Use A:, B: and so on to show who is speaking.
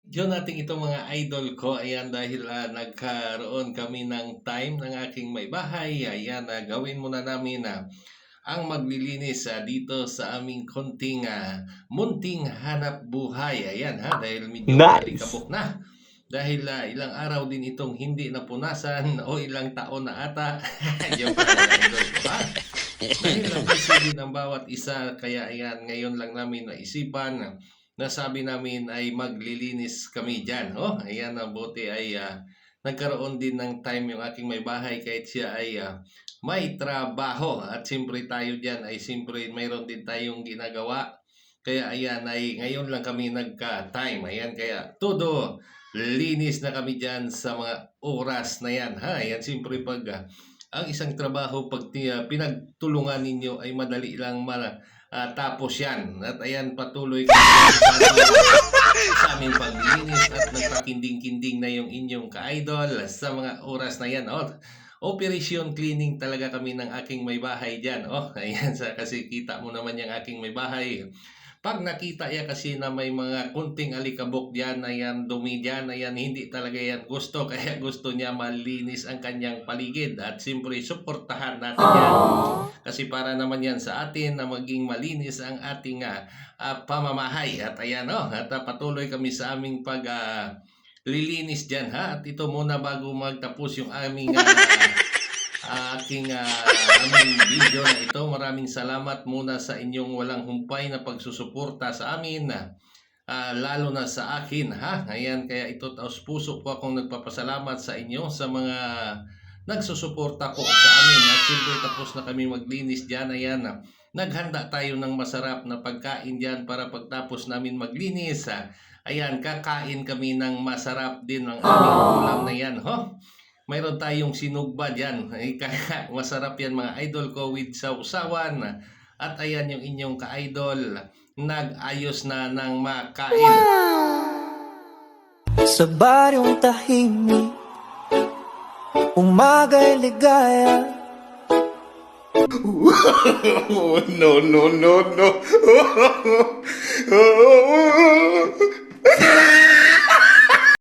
A: Yun nating itong mga idol ko, ayan dahil nagkaroon kami ng time ng aking may bahay, ayan gawin muna namin ang maglilinis dito sa aming konting munting hanap buhay. Ayan dahil medyo
B: Nice.
A: alikabok na. Dahil ilang araw din itong hindi napunasan o ilang taon na ata. Yung mga idol ko Dahil busy din ang bawat isa, kaya ayan, ngayon lang namin naisipan na sabi namin ay maglilinis kami dyan. Ayan, ang buti ay nagkaroon din ng time yung aking may bahay kahit siya ay may trabaho. At siyempre tayo dyan ay siyempre mayroon din tayong ginagawa. Kaya ayan ay ngayon lang kami nagka-time. Ayan, kaya todo linis na kami dyan sa mga oras na yan. Ayan, siyempre pag ang isang trabaho pag pinagtulungan ninyo ay madali lang tapos yan. At ayan, patuloy kami sa aming paglilinis at nagpakinding-kinding na yung inyong ka-idol sa mga oras na yan. Operation cleaning talaga kami ng aking may bahay dyan. Ayan, kasi kita mo naman yung aking may bahay. Pag nakita ya kasi na may mga kunting alikabok diyan, ayan, dumi diyan, ayan, hindi talaga yan gusto. Kaya gusto niya malinis ang kanyang paligid. At siyempre, suportahan natin yan. Kasi para naman yan sa atin na maging malinis ang ating pamamahay. At ayan, at patuloy kami sa aming lilinis dyan, At ito muna bago magtapos yung aming aming video na ito. Maraming salamat muna sa inyong walang humpay na pagsusuporta sa amin, lalo na sa akin, Ayan, kaya ito taos puso po akong nagpapasalamat sa inyo sa mga nagsusuporta po sa amin. At siyempre tapos na kami maglinis dyan, ayan, naghanda tayo ng masarap na pagkain dyan para pagtapos namin maglinis, ayan, kakain kami ng masarap din ng aming ulam na yan, Mayroon tayong sinugba dyan. Kaya masarap yan mga idol ko with sausawan. At ayan yung inyong ka-idol. Nag-ayos na ng makain.
C: Sa baryong tahimik, umaga'y ligaya.
B: Oh, no, no, no, no.